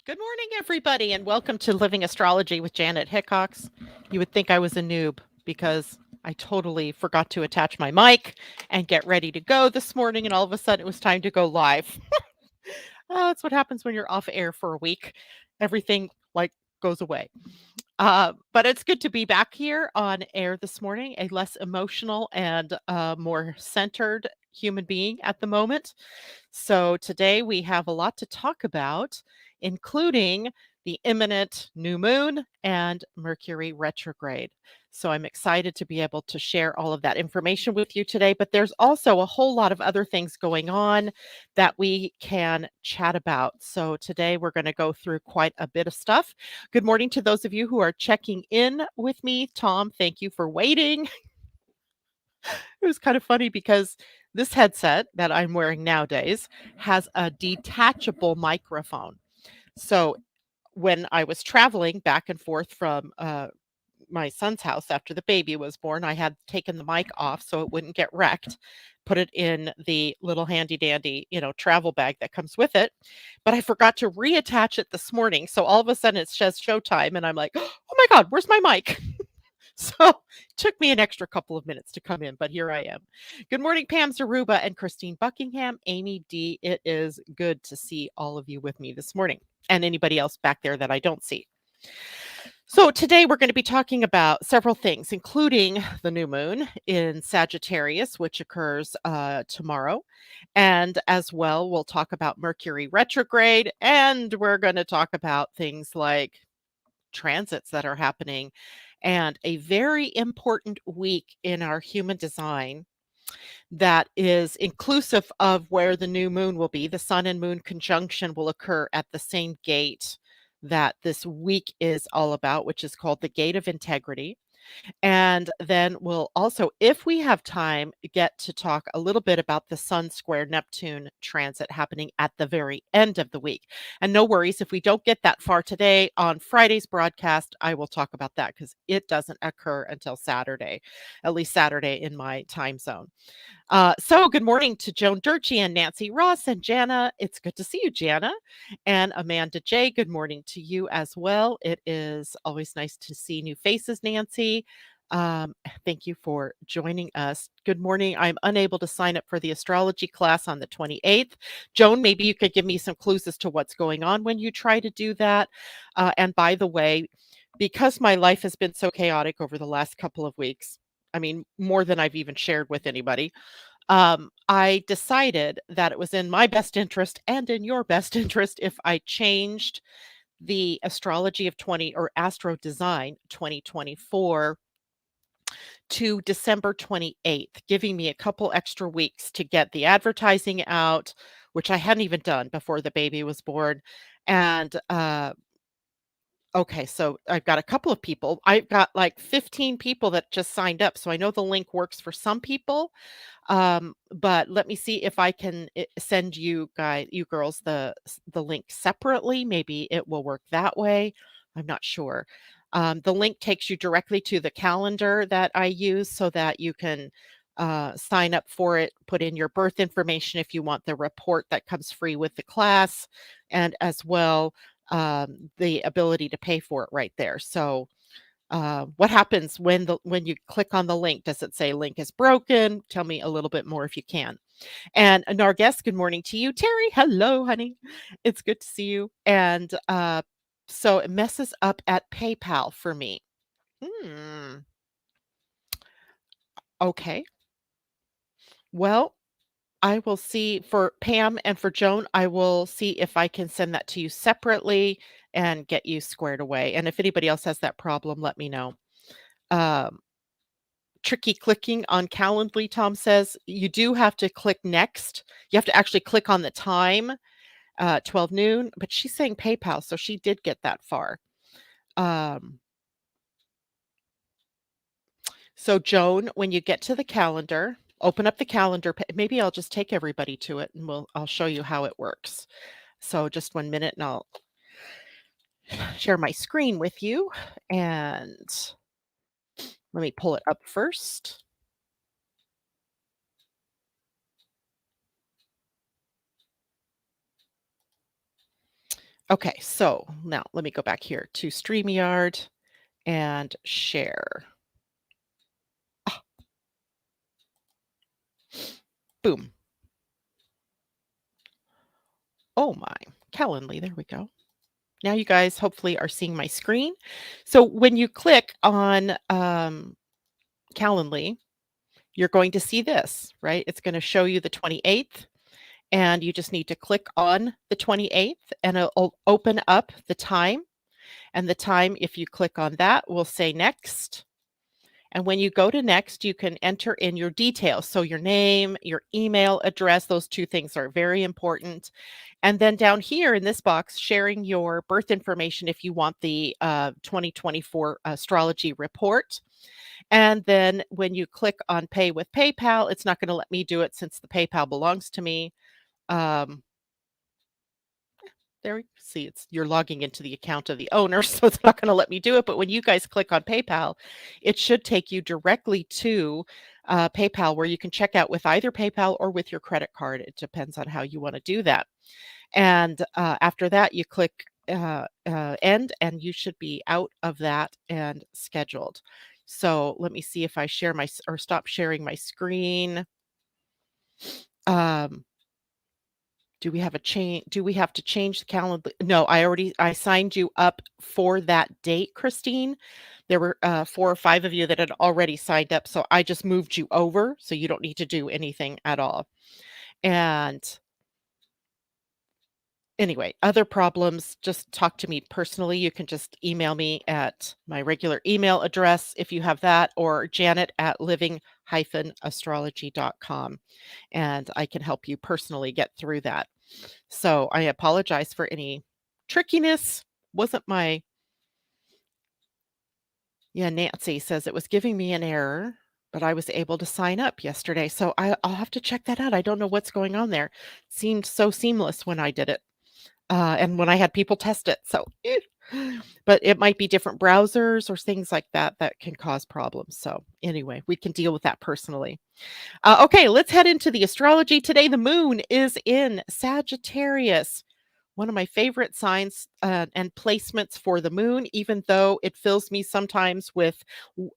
Good morning, everybody, and welcome to Living Astrology with Janet Hickox. You would think I was a noob because I totally forgot to attach my mic and get ready to go this morning, and all of a sudden it was time to go live. That's what happens when you're off air for a week. Everything goes away. But it's good to be back here on air this morning, a less emotional and more centered human being at the moment. So today we have a lot to talk about, including the imminent new moon and Mercury retrograde. So I'm excited to be able to share all of that information with you today. But there's also a whole lot of other things going on that we can chat about. So today we're going to go through quite a bit of stuff. Good morning to those of you who are checking in with me. Tom, thank you for waiting. It was kind of funny because this headset that I'm wearing nowadays has a detachable microphone. So when I was traveling back and forth from my son's house after the baby was born, I had taken the mic off so it wouldn't get wrecked, put it in the little handy dandy, travel bag that comes with it. But I forgot to reattach it this morning. So all of a sudden it says showtime and I'm like, oh my God, where's my mic? So it took me an extra couple of minutes to come in, but here I am. Good morning, Pam Zaruba and Christine Buckingham. Amy D, it is good to see all of you with me this morning and anybody else back there that I don't see. So today we're going to be talking about several things, including the new moon in Sagittarius, which occurs tomorrow. And as well, we'll talk about Mercury retrograde, and we're going to talk about things like transits that are happening and a very important week in our human design that is inclusive of where the new moon will be. The sun and moon conjunction will occur at the same gate that this week is all about, which is called the Gate of Integrity. And then we'll also, if we have time, get to talk a little bit about the Sun square Neptune transit happening at the very end of the week. And no worries, if we don't get that far today on Friday's broadcast, I will talk about that because it doesn't occur until Saturday, at least Saturday in my time zone. So good morning to Joan Durchie and Nancy Ross and Jana. It's good to see you, Jana. And Amanda J, good morning to you as well. It is always nice to see new faces, Nancy. Thank you for joining us. Good morning. I'm unable to sign up for the astrology class on the 28th. Joan, maybe you could give me some clues as to what's going on when you try to do that. And by the way, because my life has been so chaotic over the last couple of weeks, I mean, more than I've even shared with anybody. I decided that it was in my best interest and in your best interest if I changed the astrology of 20 or Astro Design 2024 to December 28th, giving me a couple extra weeks to get the advertising out, which I hadn't even done before the baby was born. And okay, so I've got a couple of people. I've got like 15 people that just signed up. So I know the link works for some people. But let me see if I can send you girls, the link separately. Maybe it will work that way. I'm not sure. The link takes you directly to the calendar that I use so that you can sign up for it, put in your birth information if you want the report that comes free with the class, and as well the ability to pay for it right there. So what happens when you click on the link? Does it say link is broken? Tell me a little bit more if you can. And our guest, good morning to you, Terry. Hello, honey. It's good to see you. And so it messes up at PayPal for me. Okay. Well, I will see for Pam and for Joan, I will see if I can send that to you separately and get you squared away. And if anybody else has that problem, let me know. Um, Tricky clicking on Calendly, Tom says. You do have to click next. You have to actually click on the time, 12 noon, but she's saying PayPal, so she did get that far. So Joan, when you get to the calendar, open up the calendar. Maybe I'll just take everybody to it and I'll show you how it works. So just 1 minute and I'll share my screen with you. And let me pull it up first. Okay, so now let me go back here to StreamYard and share. Ah, boom. Oh my, Calendly, there we go. Now you guys hopefully are seeing my screen. So when you click on Calendly, you're going to see this, right? It's going to show you the 28th, and you just need to click on the 28th and it'll open up the time. And the time, if you click on that, will say next. And when you go to next, you can enter in your details. So your name, your email address, those two things are very important. And then down here in this box, sharing your birth information if you want the 2024 astrology report. And then when you click on pay with PayPal, it's not going to let me do it since the PayPal belongs to me. Um, there we see you're logging into the account of the owner, so it's not going to let me do it. But when you guys click on PayPal, it should take you directly to PayPal, where you can check out with either PayPal or with your credit card. It depends on how you want to do that. And after that, you click end, and you should be out of that and scheduled. So let me see if I share my or stop sharing my screen. Um, do we have a change? Do we have to change the calendar? No, I signed you up for that date, Christine. There were 4 or 5 of you that had already signed up, so I just moved you over, so you don't need to do anything at all. And anyway, other problems, just talk to me personally. You can just email me at my regular email address if you have that, or Janet at living-astrology.com. And I can help you personally get through that. So I apologize for any trickiness. Wasn't my, yeah, Nancy says it was giving me an error, but I was able to sign up yesterday. So I'll have to check that out. I don't know what's going on there. It seemed so seamless when I did it. And when I had people test it. So, but it might be different browsers or things like that that can cause problems. So, anyway, we can deal with that personally. Okay, let's head into the astrology. Today, the moon is in Sagittarius, one of my favorite signs and placements for the moon, even though it fills me sometimes with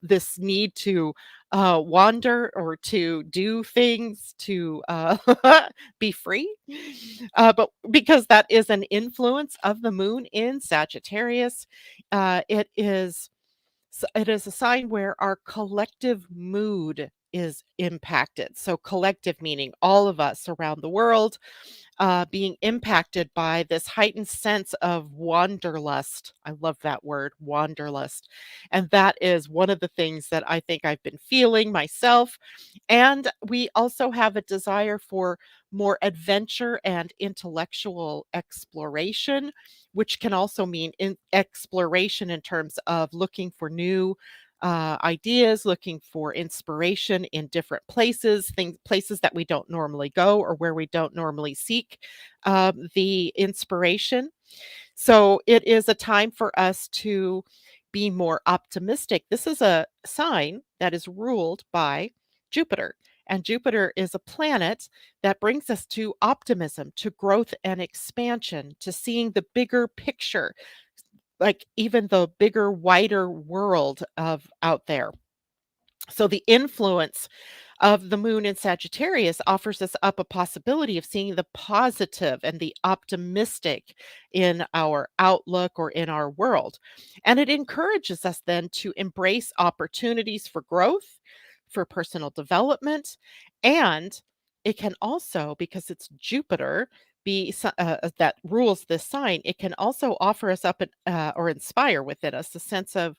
this need to wander or to do things to be free. But because that is an influence of the moon in Sagittarius, it is a sign where our collective mood is impacted. So, collective meaning all of us around the world being impacted by this heightened sense of wanderlust. I love that word, wanderlust. And that is one of the things that I think I've been feeling myself. And we also have a desire for more adventure and intellectual exploration, which can also mean exploration in terms of looking for new ideas, looking for inspiration in different places, places that we don't normally go or where we don't normally seek the inspiration. So it is a time for us to be more optimistic. This is a sign that is ruled by Jupiter. And Jupiter is a planet that brings us to optimism, to growth and expansion, to seeing the bigger picture, like even the bigger, wider world of out there. So the influence of the moon in Sagittarius offers us up a possibility of seeing the positive and the optimistic in our outlook or in our world. And it encourages us then to embrace opportunities for growth, for personal development, and it can also, because it's Jupiter, that rules this sign, it can also offer us up or inspire within us a sense of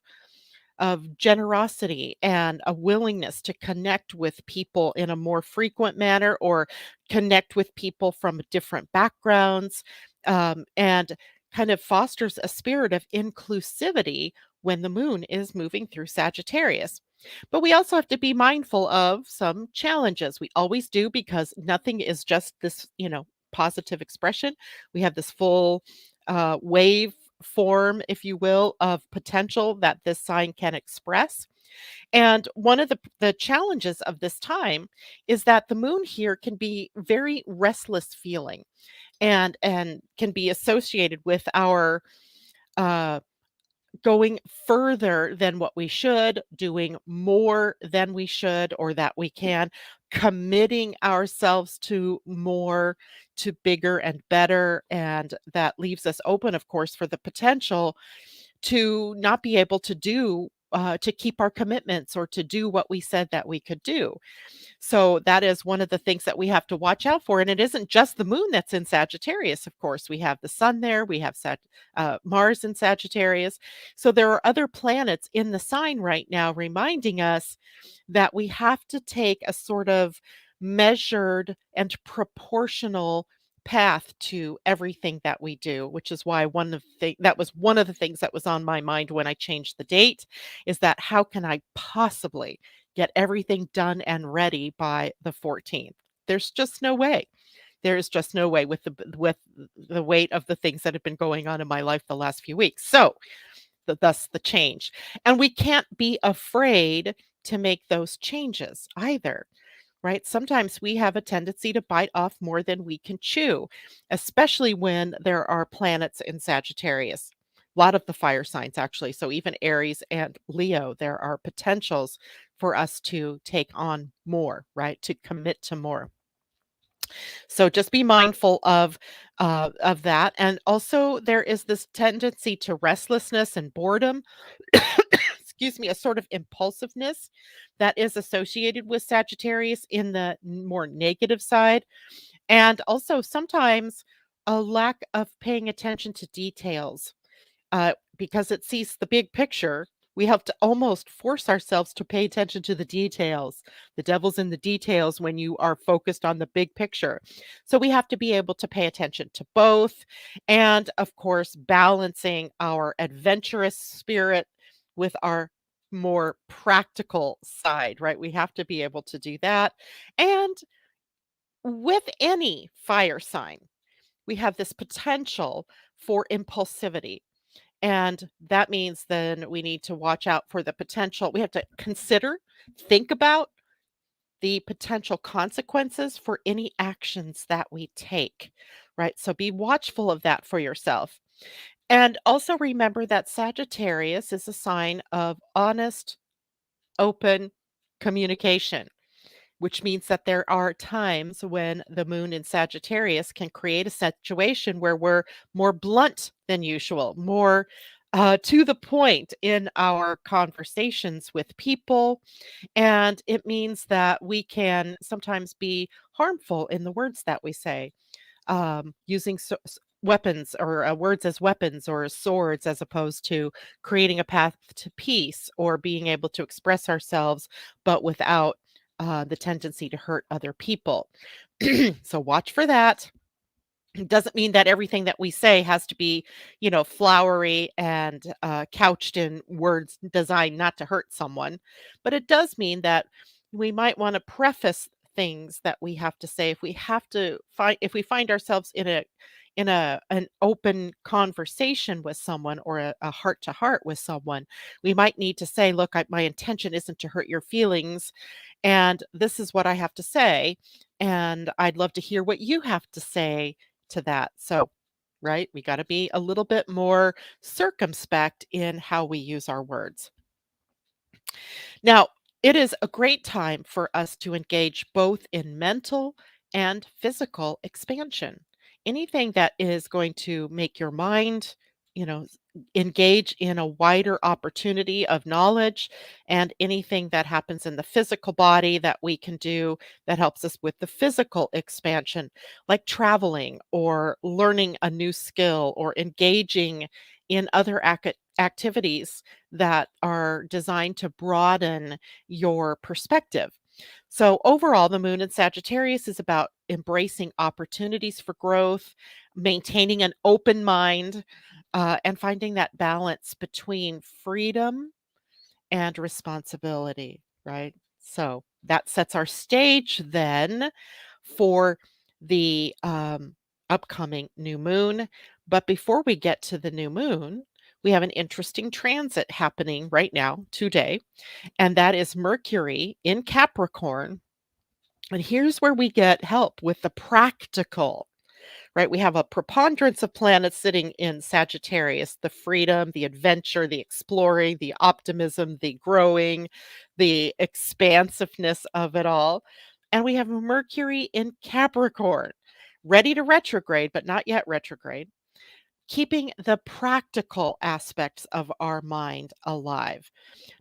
generosity and a willingness to connect with people in a more frequent manner or connect with people from different backgrounds, and kind of fosters a spirit of inclusivity when the moon is moving through Sagittarius. But we also have to be mindful of some challenges. We always do, because nothing is just this, positive expression. We have this full wave form, if you will, of potential that this sign can express. And one of the challenges of this time is that the moon here can be very restless feeling. and can be associated with our uh, going further than what we should, doing more than we should or that we can, committing ourselves to more, to bigger and better. And that leaves us open, of course, for the potential to not be able to do. To keep our commitments or to do what we said that we could do. So that is one of the things that we have to watch out for. And it isn't just the moon that's in Sagittarius, of course. We have the sun there, we have Mars in Sagittarius. So there are other planets in the sign right now reminding us that we have to take a sort of measured and proportional path to everything that we do, which is why that was one of the things that was on my mind when I changed the date, is that how can I possibly get everything done and ready by the 14th? There's just no way. There is just no way with the weight of the things that have been going on in my life the last few weeks. So, thus the change. And we can't be afraid to make those changes either, right? Sometimes we have a tendency to bite off more than we can chew, especially when there are planets in Sagittarius. A lot of the fire signs, actually. So even Aries and Leo, there are potentials for us to take on more, right? To commit to more. So just be mindful of that. And also, there is this tendency to restlessness and boredom. Excuse me, a sort of impulsiveness that is associated with Sagittarius in the more negative side. And also sometimes a lack of paying attention to details because it sees the big picture. We have to almost force ourselves to pay attention to the details. The devil's in the details when you are focused on the big picture. So we have to be able to pay attention to both. And of course, balancing our adventurous spirit with our more practical side, right? We have to be able to do that. And with any fire sign, we have this potential for impulsivity. And that means then we need to watch out for the potential. We have to think about the potential consequences for any actions that we take, right? So be watchful of that for yourself. And also remember that Sagittarius is a sign of honest, open communication, which means that there are times when the moon in Sagittarius can create a situation where we're more blunt than usual, more to the point in our conversations with people. And it means that we can sometimes be harmful in the words that we say, using weapons or words as weapons or as swords, as opposed to creating a path to peace or being able to express ourselves, but without the tendency to hurt other people. So watch for that. It doesn't mean that everything that we say has to be, flowery and couched in words designed not to hurt someone. But it does mean that we might want to preface things that we have to say if we find ourselves in an open conversation with someone or a heart to heart with someone. We might need to say, look, my intention isn't to hurt your feelings, and this is what I have to say, and I'd love to hear what you have to say to that. So, right, we got to be a little bit more circumspect in how we use our words. Now, it is a great time for us to engage both in mental and physical expansion. Anything that is going to make your mind, you know, engage in a wider opportunity of knowledge, and anything that happens in the physical body that we can do that helps us with the physical expansion, like traveling or learning a new skill or engaging in other activities that are designed to broaden your perspective. So, overall, the moon in Sagittarius is about embracing opportunities for growth, maintaining an open mind, and finding that balance between freedom and responsibility, right? So, that sets our stage then for the upcoming new moon. But before we get to the new moon, we have an interesting transit happening right now, today, and that is Mercury in Capricorn. And here's where we get help with the practical, right? We have a preponderance of planets sitting in Sagittarius, the freedom, the adventure, the exploring, the optimism, the growing, the expansiveness of it all. And we have Mercury in Capricorn, ready to retrograde, but not yet retrograde, keeping the practical aspects of our mind alive.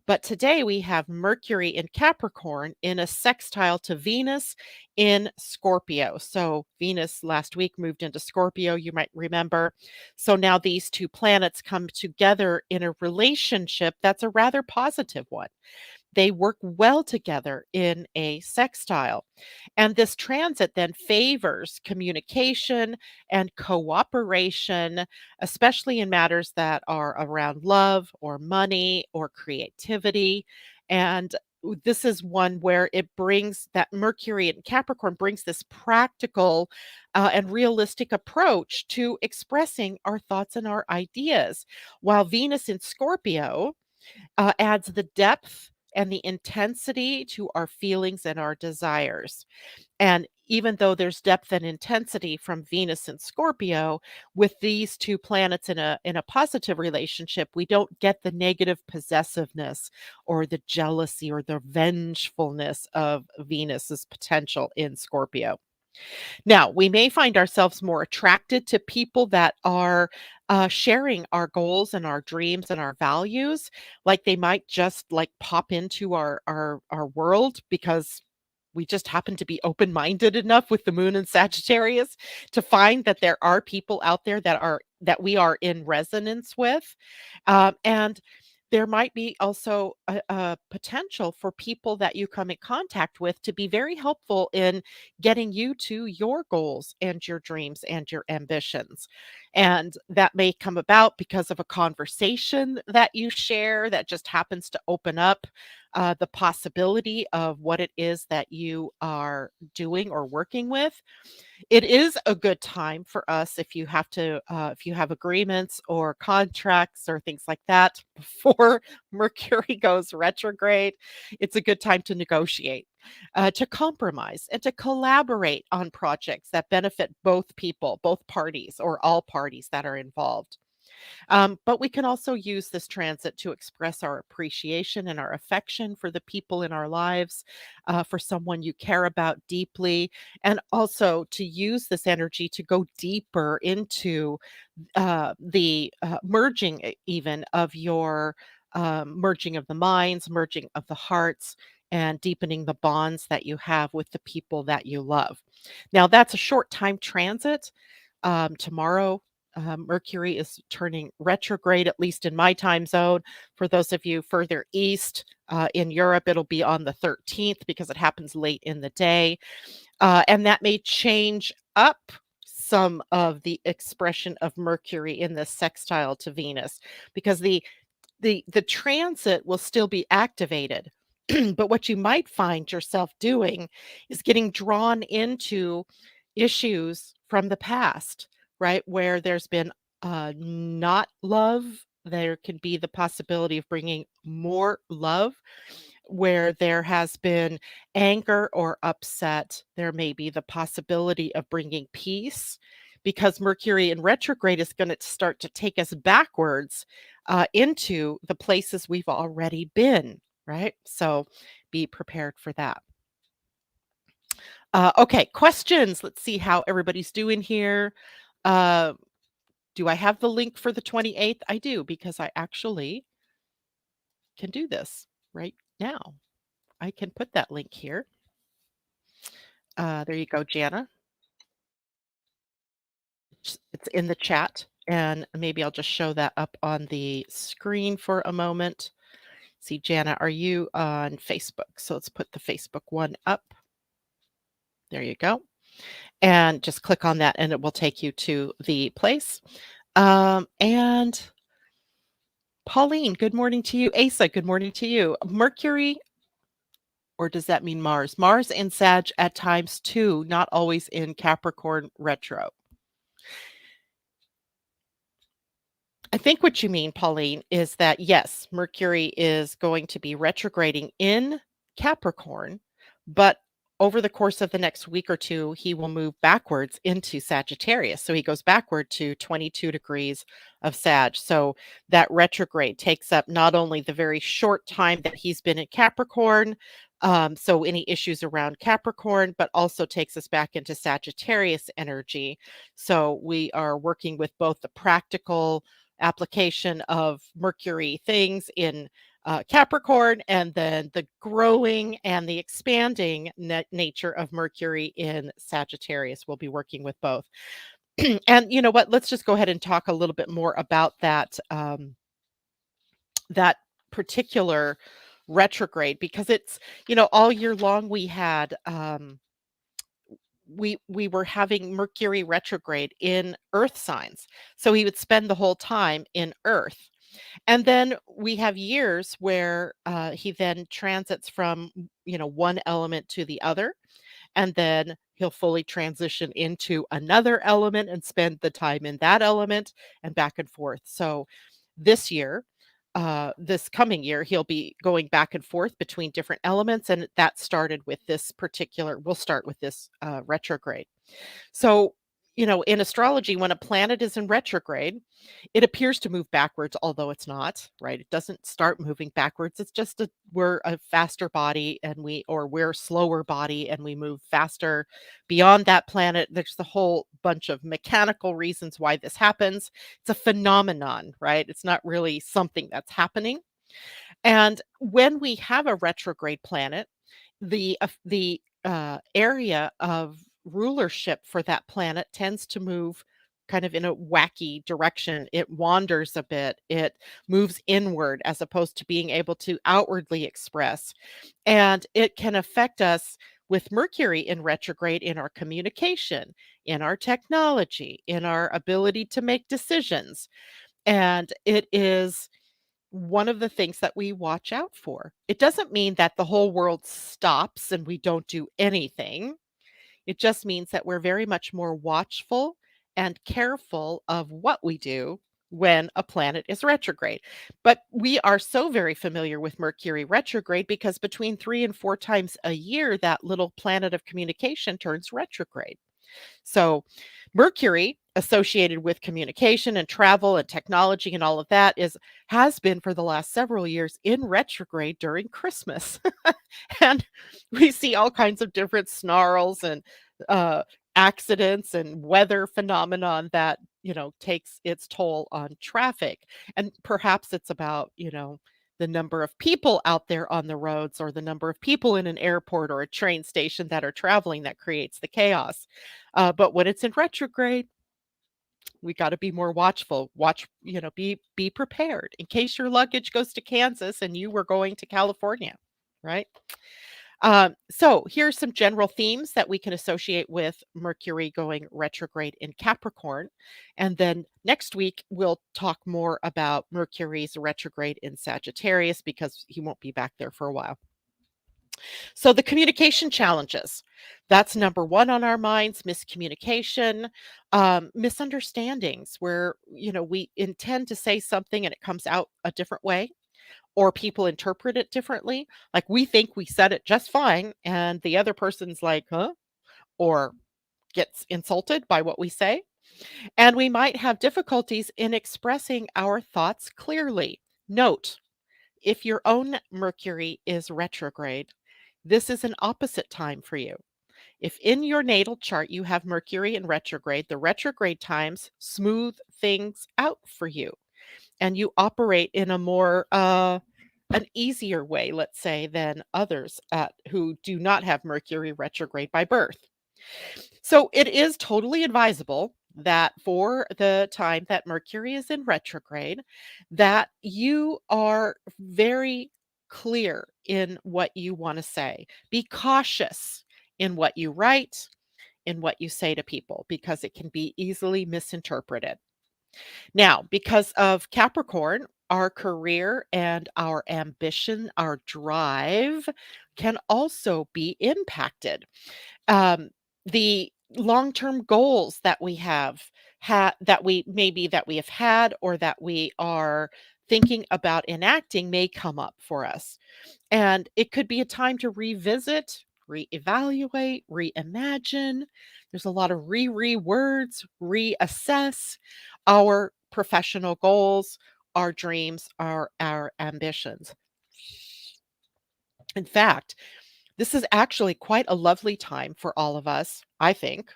But today we have Mercury in Capricorn in a sextile to Venus in Scorpio. So Venus last week moved into Scorpio, you might remember. So now these two planets come together in a relationship that's a rather positive one. They work well together in a sextile. And this transit then favors communication and cooperation, especially in matters that are around love or money or creativity. And this is one where it brings that Mercury in Capricorn brings this practical and realistic approach to expressing our thoughts and our ideas, while Venus in Scorpio adds the depth and the intensity to our feelings and our desires. And even though there's depth and intensity from Venus and Scorpio, with these two planets in a positive relationship, we don't get the negative possessiveness or the jealousy or the vengefulness of Venus's potential in Scorpio. Now, we may find ourselves more attracted to people that are sharing our goals and our dreams and our values. Like they might just like pop into our world because we just happen to be open-minded enough with the moon and Sagittarius to find that there are people out there that we are in resonance with. And there might be also a potential for people that you come in contact with to be very helpful in getting you to your goals and your dreams and your ambitions. And that may come about because of a conversation that you share that just happens to open up the possibility of what it is that you are doing or working with. It is a good time for us if you have agreements or contracts or things like that before Mercury goes retrograde. It's a good time to negotiate, to compromise, and to collaborate on projects that benefit both people, both parties, or all parties that are involved. But we can also use this transit to express our appreciation and our affection for the people in our lives, for someone you care about deeply, and also to use this energy to go deeper into the merging, even of your merging of the minds, merging of the hearts. And deepening the bonds that you have with the people that you love. Now, that's a short time transit. Tomorrow, Mercury is turning retrograde, at least in my time zone. For those of you further east in Europe, it'll be on the 13th because it happens late in the day. And that may change up some of the expression of Mercury in this sextile to Venus because the transit will still be activated. But what you might find yourself doing is getting drawn into issues from the past, right? Where there's been not love. There can be the possibility of bringing more love. Where there has been anger or upset, there may be the possibility of bringing peace because Mercury in retrograde is going to start to take us backwards into the places we've already been, right? So be prepared for that. Okay, questions. Let's see how everybody's doing here. Uh, do I have the link for the 28th? I do, because I actually can do this right now. I can put that link here. There you go, Jana. It's in the chat, and maybe I'll just show that up on the screen for a moment. See, Jana, are you on Facebook? So let's put the Facebook one up. There you go. And just click on that, and it will take you to the place. And Pauline, good morning to you. Asa, good morning to you. Mercury, or does that mean Mars? Mars in Sag at times too, not always in Capricorn retro. I think what you mean, Pauline, is that yes, Mercury is going to be retrograding in Capricorn, but over the course of the next week or two, he will move backwards into Sagittarius. So he goes backward to 22 degrees of Sag. So that retrograde takes up not only the very short time that he's been in Capricorn, so any issues around Capricorn, but also takes us back into Sagittarius energy. So we are working with both the practical application of Mercury things in Capricorn, and then the growing and the expanding nature of Mercury in Sagittarius. We'll be working with both. And you know what? Let's just go ahead and talk a little bit more about that that particular retrograde, because it's, all year long we had we were having Mercury retrograde in Earth signs. So he would spend the whole time in Earth. And then we have years where he then transits from, one element to the other. And then he'll fully transition into another element and spend the time in that element and back and forth. So this year, this coming year, he'll be going back and forth between different elements. And that started with we'll start with this retrograde. So, in astrology, when a planet is in retrograde, it appears to move backwards, although it's not, right? It doesn't start moving backwards. It's just we're a faster body we're a slower body and we move faster beyond that planet. There's the whole bunch of mechanical reasons why this happens. It's a phenomenon, right? It's not really something that's happening. And when we have a retrograde planet, the area of rulership for that planet tends to move kind of in a wacky direction. It wanders a bit. It moves inward as opposed to being able to outwardly express. And it can affect us with Mercury in retrograde in our communication, in our technology, in our ability to make decisions. And it is one of the things that we watch out for. It doesn't mean that the whole world stops and we don't do anything. It just means that we're very much more watchful and careful of what we do when a planet is retrograde. But we are so very familiar with Mercury retrograde because between 3 and 4 times a year, that little planet of communication turns retrograde. So, Mercury, associated with communication and travel and technology and all of that, has been for the last several years in retrograde during Christmas. And we see all kinds of different snarls and uh, accidents and weather phenomenon that, takes its toll on traffic. And perhaps it's about, the number of people out there on the roads or the number of people in an airport or a train station that are traveling that creates the chaos. But when it's in retrograde, we got to be more watchful. Be prepared in case your luggage goes to Kansas and you were going to California, right? So here's some general themes that we can associate with Mercury going retrograde in Capricorn. And then next week, we'll talk more about Mercury's retrograde in Sagittarius because he won't be back there for a while. So the communication challenges, that's number one on our minds: miscommunication, misunderstandings where, we intend to say something and it comes out a different way, or people interpret it differently. Like we think we said it just fine, and the other person's like, huh? Or gets insulted by what we say. And we might have difficulties in expressing our thoughts clearly. Note, if your own Mercury is retrograde, this is an opposite time for you. If in your natal chart you have Mercury in retrograde, the retrograde times smooth things out for you, and you operate in a more an easier way, let's say, than others who do not have Mercury retrograde by birth. So it is totally advisable that for the time that Mercury is in retrograde, that you are very clear in what you want to say. Be cautious in what you write, in what you say to people, because it can be easily misinterpreted. Now, because of Capricorn, our career and our ambition, our drive can also be impacted. The long-term goals that we that we have had or that we are thinking about enacting may come up for us. And it could be a time to revisit, reevaluate, reimagine. There's a lot of words, reassess our professional goals, our dreams, our ambitions. In fact, this is actually quite a lovely time for all of us, I think,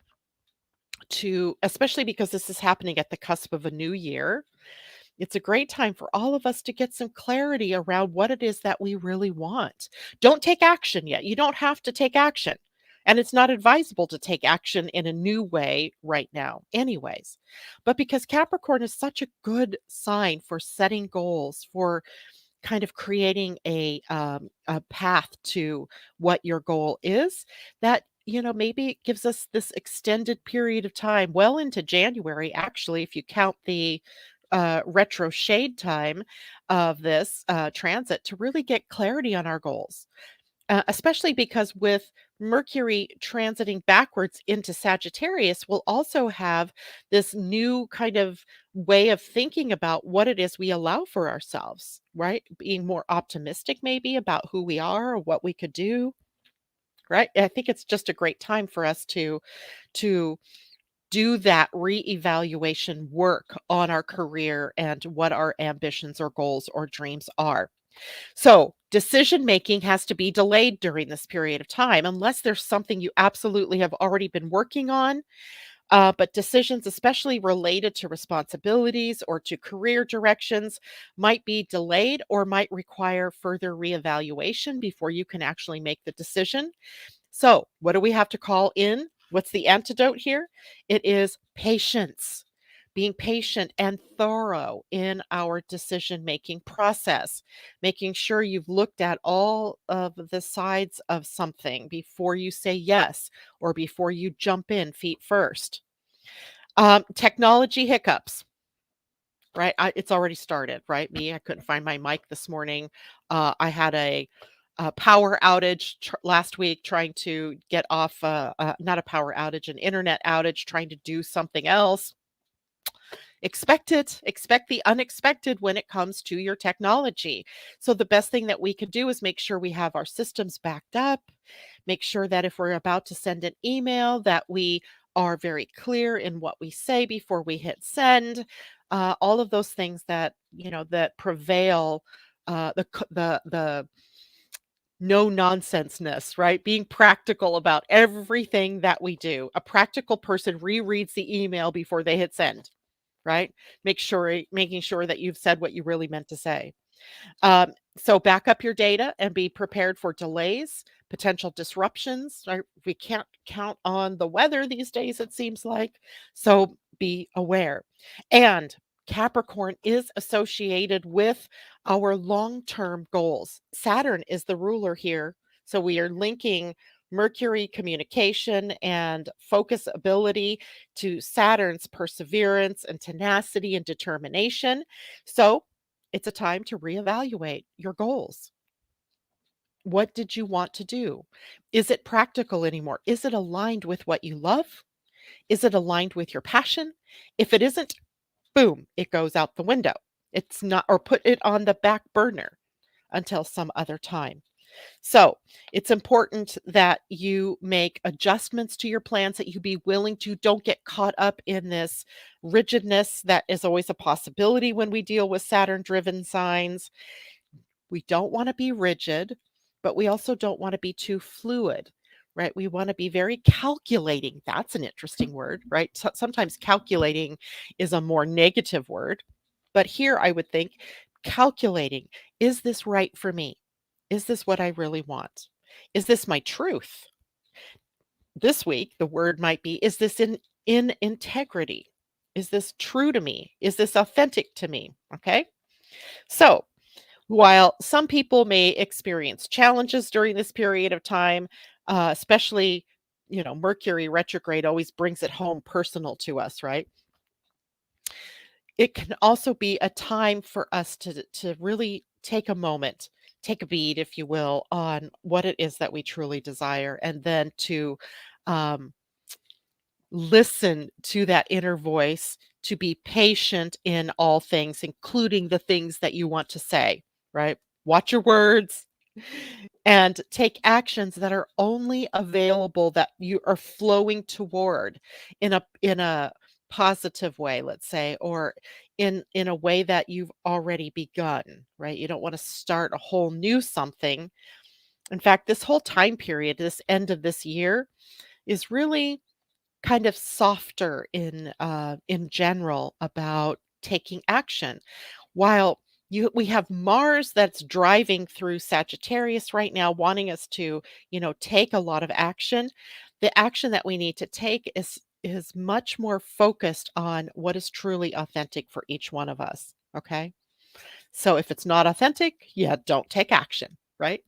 to especially because this is happening at the cusp of a new year. It's a great time for all of us to get some clarity around what it is that we really want. Don't take action yet. You don't have to take action. And it's not advisable to take action in a new way right now, anyways. But because Capricorn is such a good sign for setting goals, for kind of creating a path to what your goal is, that maybe it gives us this extended period of time, well into January, actually, if you count the retro shade time of this transit, to really get clarity on our goals. Especially because with Mercury transiting backwards into Sagittarius, we'll also have this new kind of way of thinking about what it is we allow for ourselves, right? Being more optimistic, maybe, about who we are or what we could do, right? I think it's just a great time for us to do that reevaluation work on our career and what our ambitions or goals or dreams are. So, decision making has to be delayed during this period of time unless there's something you absolutely have already been working on. But decisions, especially related to responsibilities or to career directions, might be delayed or might require further reevaluation before you can actually make the decision. So, what do we have to call in? What's the antidote here? It is patience. Being patient and thorough in our decision making process, making sure you've looked at all of the sides of something before you say yes or before you jump in feet first. Technology hiccups, right? It's already started, right? I couldn't find my mic this morning. I had a power outage last week trying to get off, not a power outage, an internet outage, trying to do something else. Expect it. Expect the unexpected when it comes to your technology. So, the best thing that we can do is make sure we have our systems backed up, make sure that if we're about to send an email, that we are very clear in what we say before we hit send. All of those things that that prevail, the no nonsenseness, right? Being practical about everything that we do. A practical person rereads the email before they hit send, right? Making sure that you've said what you really meant to say. So back up your data and be prepared for delays, potential disruptions. Right? We can't count on the weather these days, it seems like. So be aware. And Capricorn is associated with our long term goals. Saturn is the ruler here. So we are linking Mercury communication and focus ability to Saturn's perseverance and tenacity and determination. So it's a time to reevaluate your goals. What did you want to do? Is it practical anymore? Is it aligned with what you love? Is it aligned with your passion? If it isn't, boom, it goes out the window. It's not, or put it on the back burner until some other time. So it's important that you make adjustments to your plans, that you be willing to, don't get caught up in this rigidness that is always a possibility when we deal with Saturn driven signs. We don't want to be rigid, but we also don't want to be too fluid, right? We want to be very calculating. That's an interesting word, right? Sometimes calculating is a more negative word, but here I would think calculating, is this right for me? Is this what I really want? Is this my truth? This week, the word might be, is this in integrity? Is this true to me? Is this authentic to me? Okay. So while some people may experience challenges during this period of time, especially, Mercury retrograde always brings it home personal to us, right? It can also be a time for us to really take a moment, take a beat, if you will, on what it is that we truly desire, and then to um, listen to that inner voice, to be patient in all things, including the things that you want to say, right? Watch your words, and take actions that are only available that you are flowing toward in a positive way, let's say, or in a way that you've already begun, right? You don't want to start a whole new something. In fact, this whole time period, this end of this year, is really kind of softer in general about taking action. While we have Mars that's driving through Sagittarius right now, wanting us to, take a lot of action. The action that we need to take is much more focused on what is truly authentic for each one of us. Okay. So if it's not authentic, yeah, don't take action, right?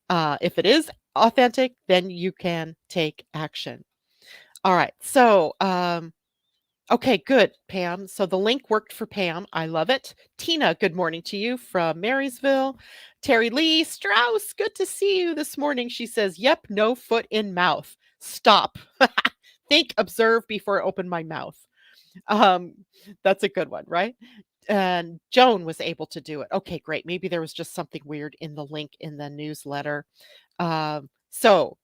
If it is authentic, then you can take action. All right. So, okay, good, Pam. So the link worked for Pam. I love it. Tina, good morning to you from Marysville. Terry Lee Strauss, good to see you this morning. She says, "Yep, no foot in mouth. Stop. Think, observe before I open my mouth." Um, that's a good one, right? And Joan was able to do it. Okay, great. Maybe there was just something weird in the link in the newsletter. So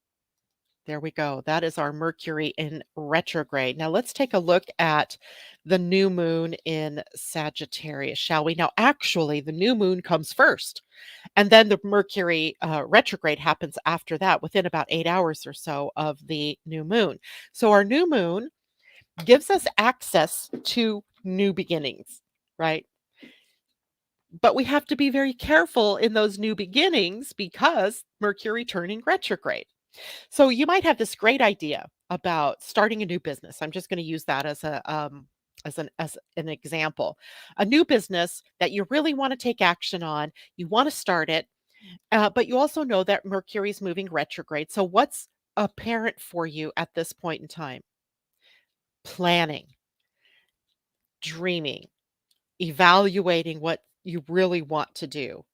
there we go. That is our Mercury in retrograde. Now let's take a look at the new moon in Sagittarius, shall we? Now, actually, the new moon comes first, and then the Mercury retrograde happens after that, within about 8 hours or so of the new moon. So, our new moon gives us access to new beginnings, right? But we have to be very careful in those new beginnings because Mercury turning retrograde. So you might have this great idea about starting a new business. I'm just going to use that as an example. A new business that you really want to take action on. You want to start it, but you also know that Mercury's moving retrograde. So what's apparent for you at this point in time? Planning, dreaming, evaluating what you really want to do,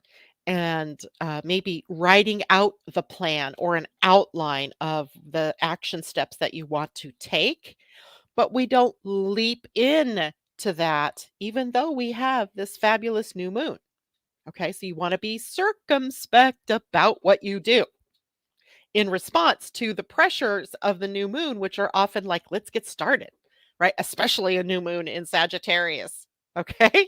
and maybe writing out the plan or an outline of the action steps that you want to take. But we don't leap in to that, even though we have this fabulous new moon. Okay, so you want to be circumspect about what you do in response to the pressures of the new moon, which are often like, let's get started, right? Especially a new moon in Sagittarius. Okay.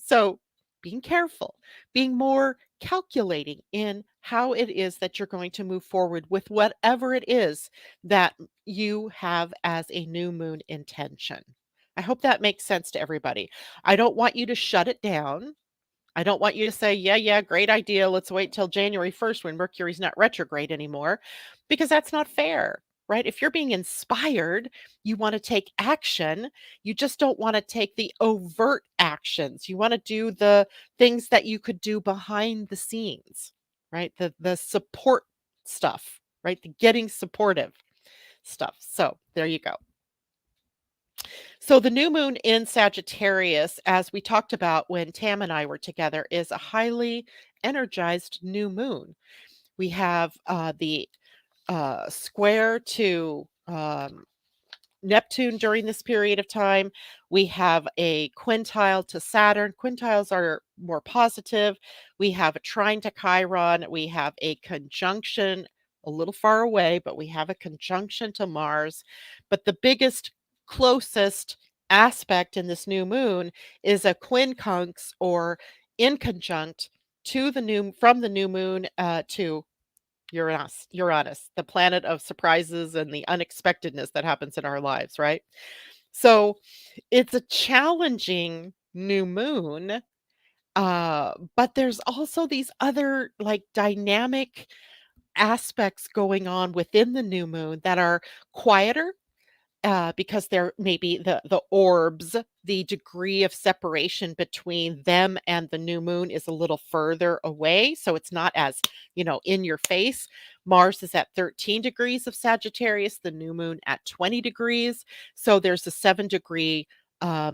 So being careful, being more calculating in how it is that you're going to move forward with whatever it is that you have as a new moon intention. I hope that makes sense to everybody. I don't want you to shut it down. I don't want you to say, yeah, yeah, great idea. Let's wait till January 1st when Mercury's not retrograde anymore, because that's not fair, right? If you're being inspired, you want to take action. You just don't want to take the overt actions. You want to do the things that you could do behind the scenes, right? The support stuff, right? The getting supportive stuff. So there you go. So the new moon in Sagittarius, as we talked about when Tam and I were together, is a highly energized new moon. We have the square to Neptune during this period of time. We have a quintile to Saturn. Quintiles are more positive. We have a trine to Chiron. We have a conjunction a little far away, but we have a conjunction to Mars. But the biggest, closest aspect in this new moon is a quincunx or inconjunct to the new from the new moon to Uranus, the planet of surprises and the unexpectedness that happens in our lives, right? So it's a challenging new moon, but there's also these other like dynamic aspects going on within the new moon that are quieter because they're maybe the orbs, the degree of separation between them and the new moon is a little further away, so it's not as in your face. Mars is at 13 degrees of Sagittarius, the new moon at 20 degrees, so there's a 7 degree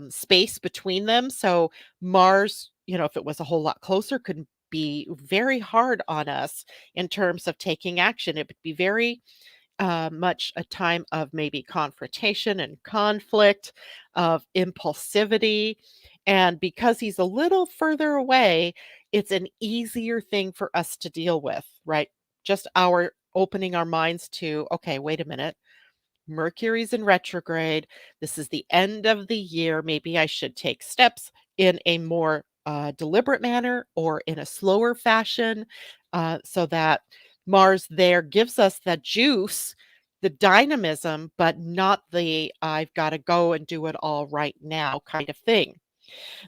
space between them. So Mars, if it was a whole lot closer, could be very hard on us in terms of taking action. It would be very much a time of maybe confrontation and conflict, of impulsivity. And because he's a little further away, it's an easier thing for us to deal with, right? Just our opening our minds to, okay, wait a minute. Mercury's in retrograde. This is the end of the year. Maybe I should take steps in a more deliberate manner or in a slower fashion, so that Mars there gives us that juice, the dynamism, but not the I've got to go and do it all right now kind of thing.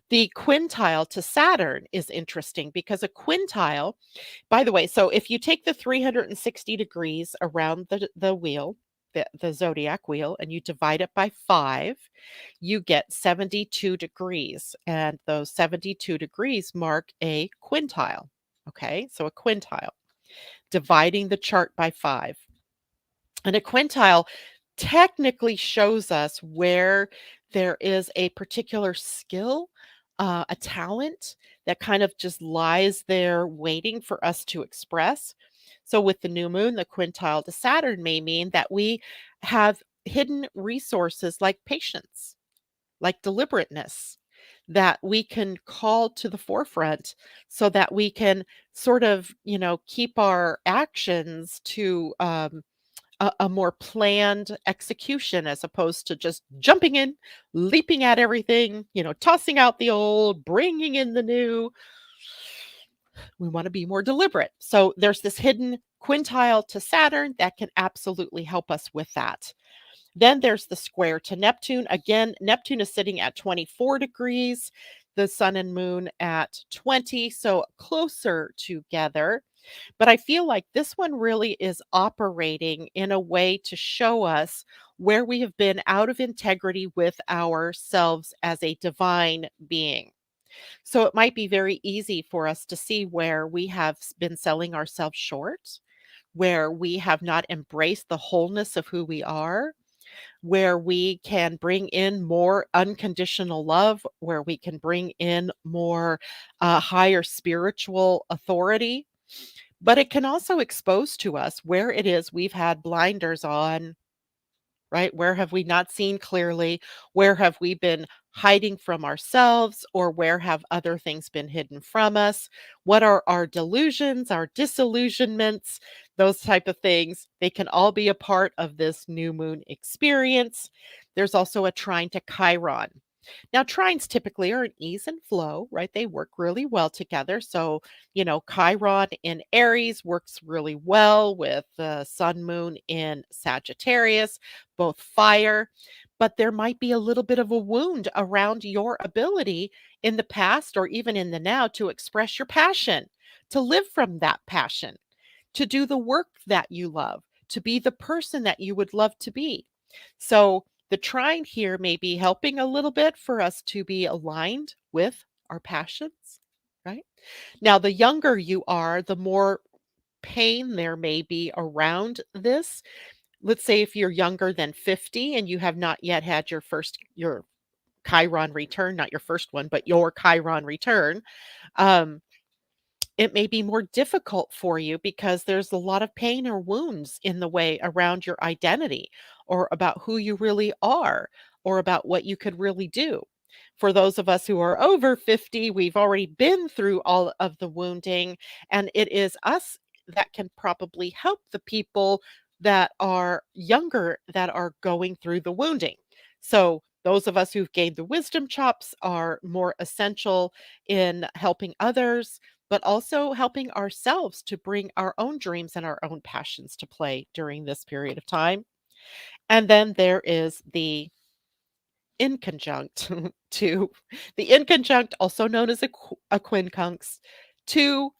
The quintile to Saturn is interesting because a quintile, by the way, so if you take the 360 degrees around the wheel, the zodiac wheel, and you divide it by 5, you get 72 degrees. And those 72 degrees mark a quintile. Okay, so a quintile, dividing the chart by 5. And a quintile technically shows us where there is a particular skill, a talent that kind of just lies there waiting for us to express. So, with the new moon, the quintile to Saturn may mean that we have hidden resources like patience, like deliberateness, that we can call to the forefront so that we can sort of, keep our actions to a more planned execution as opposed to just jumping in, leaping at everything, tossing out the old, bringing in the new. We want to be more deliberate. So there's this hidden quintile to Saturn that can absolutely help us with that. Then there's the square to Neptune. Again, Neptune is sitting at 24 degrees, the sun and moon at 20, so closer together. But I feel like this one really is operating in a way to show us where we have been out of integrity with ourselves as a divine being. So it might be very easy for us to see where we have been selling ourselves short, where we have not embraced the wholeness of who we are, where we can bring in more unconditional love, where we can bring in more higher spiritual authority. But it can also expose to us where it is we've had blinders on, right? Where have we not seen clearly? Where have we been hiding from ourselves, or where have other things been hidden from us? What are our delusions, our disillusionments, those type of things? They can all be a part of this new moon experience. There's also a trine to Chiron. Now, trines typically are an ease and flow, right? They work really well together. So, Chiron in Aries works really well with the sun moon in Sagittarius, both fire. But there might be a little bit of a wound around your ability in the past or even in the now to express your passion, to live from that passion, to do the work that you love, to be the person that you would love to be. So the trine here may be helping a little bit for us to be aligned with our passions, right? Now, the younger you are, the more pain there may be around this. Let's say if you're younger than 50 and you have not yet had your Chiron return, not your first one, but your Chiron return, um, it may be more difficult for you because there's a lot of pain or wounds in the way around your identity or about who you really are or about what you could really do. For those of us who are over 50, we've already been through all of the wounding, and it is us that can probably help the people that are younger that are going through the wounding. So, those of us who've gained the wisdom chops are more essential in helping others, but also helping ourselves to bring our own dreams and our own passions to play during this period of time. And then there is the inconjunct to the inconjunct, also known as a quincunx, to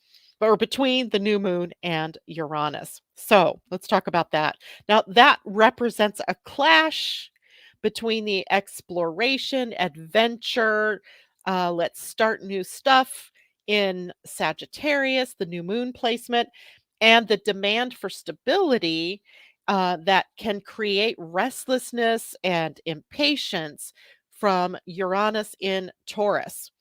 or between the new moon and Uranus. So let's talk about that. Now, that represents a clash between the exploration, adventure, let's start new stuff in Sagittarius, the new moon placement, and the demand for stability that can create restlessness and impatience from Uranus in Taurus.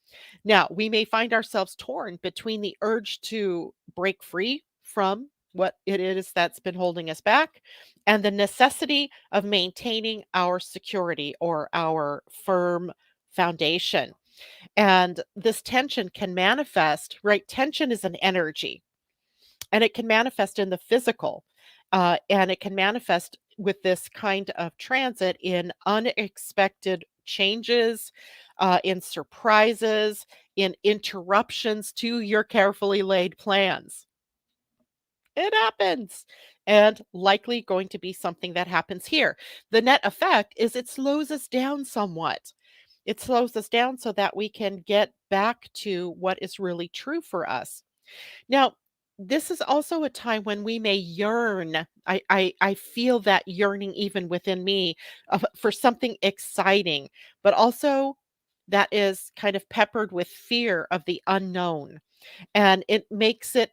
Now, we may find ourselves torn between the urge to break free from what it is that's been holding us back and the necessity of maintaining our security or our firm foundation. And this tension can manifest, right? Tension is an energy, and it can manifest in the physical. And it can manifest with this kind of transit in unexpected changes, in surprises, in interruptions to your carefully laid plans. It happens. And likely going to be something that happens here. The net effect is it slows us down somewhat. It slows us down so that we can get back to what is really true for us. Now, this is also a time when we may yearn. I feel that yearning even within me for something exciting, but also that is kind of peppered with fear of the unknown. And it makes it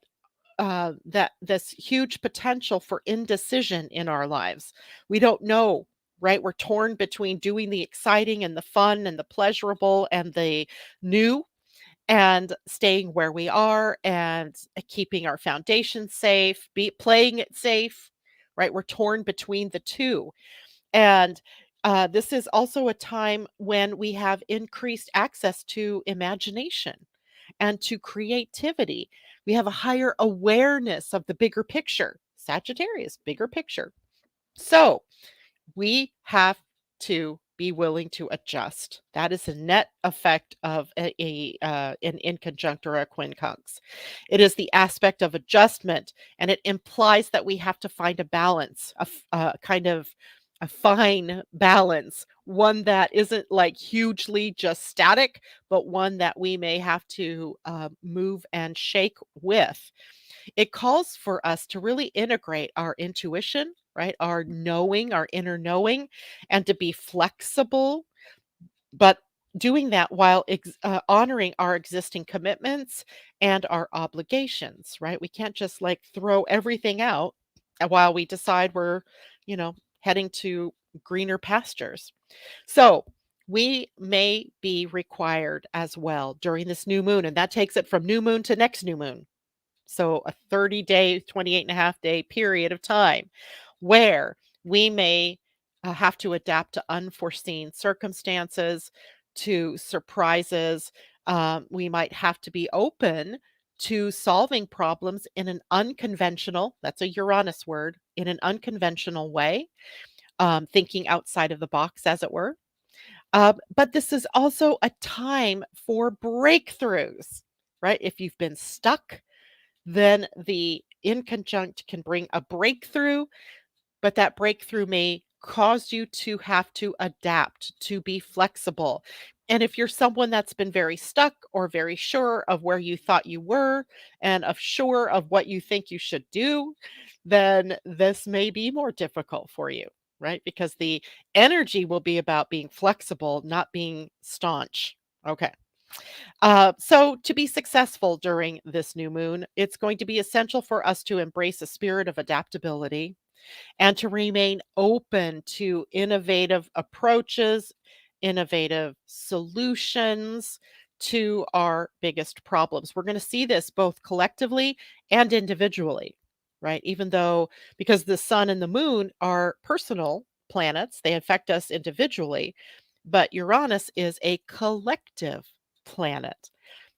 that this huge potential for indecision in our lives. We don't know, right? We're torn between doing the exciting and the fun and the pleasurable and the new, and staying where we are and keeping our foundation safe, be playing it safe, right? We're torn between the two. And this is also a time when we have increased access to imagination and to creativity. We have a higher awareness of the bigger picture. Sagittarius, bigger picture. So we have to be willing to adjust. That is a net effect of an inconjunct or a quincunx. It is the aspect of adjustment, and it implies that we have to find a balance, a kind of a fine balance, one that isn't like hugely just static, but one that we may have to move and shake with. It calls for us to really integrate our intuition, right? Our knowing, our inner knowing, and to be flexible, but doing that while honoring our existing commitments and our obligations, right? We can't just like throw everything out while we decide we're, heading to greener pastures. So, we may be required as well during this new moon, and that takes it from new moon to next new moon. So a 30-day, 28.5 day period of time where we may have to adapt to unforeseen circumstances, to surprises. We might have to be open to solving problems in an unconventional, that's a Uranus word, in an unconventional way, thinking outside of the box, as it were. But this is also a time for breakthroughs, right? If you've been stuck, then the inconjunct can bring a breakthrough, but that breakthrough may cause you to have to adapt, to be flexible. And if you're someone that's been very stuck or very sure of where you thought you were and of sure of what you think you should do, then this may be more difficult for you, right? Because the energy will be about being flexible, not being staunch. Okay. So, to be successful during this new moon, it's going to be essential for us to embrace a spirit of adaptability and to remain open to innovative approaches, innovative solutions to our biggest problems. We're going to see this both collectively and individually, right? Even though, because the sun and the moon are personal planets, they affect us individually, but Uranus is a collective planet.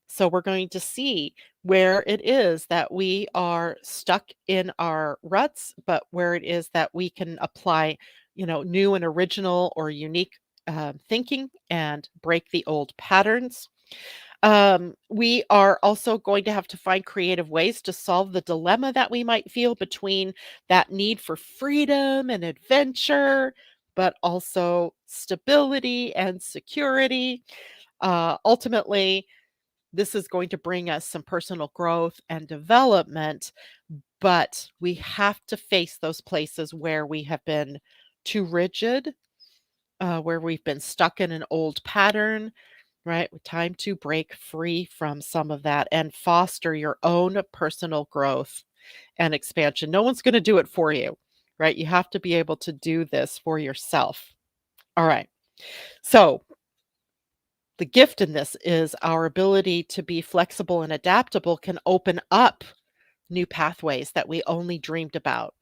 So we're going to see where it is that we are stuck in our ruts, but where it is that we can apply, new and original or unique thinking and break the old patterns. We are also going to have to find creative ways to solve the dilemma that we might feel between that need for freedom and adventure, but also stability and security. Ultimately, this is going to bring us some personal growth and development, but we have to face those places where we have been too rigid, where we've been stuck in an old pattern, right? Time to break free from some of that and foster your own personal growth and expansion. No one's going to do it for you, right? You have to be able to do this for yourself. All right. So, the gift in this is our ability to be flexible and adaptable can open up new pathways that we only dreamed about,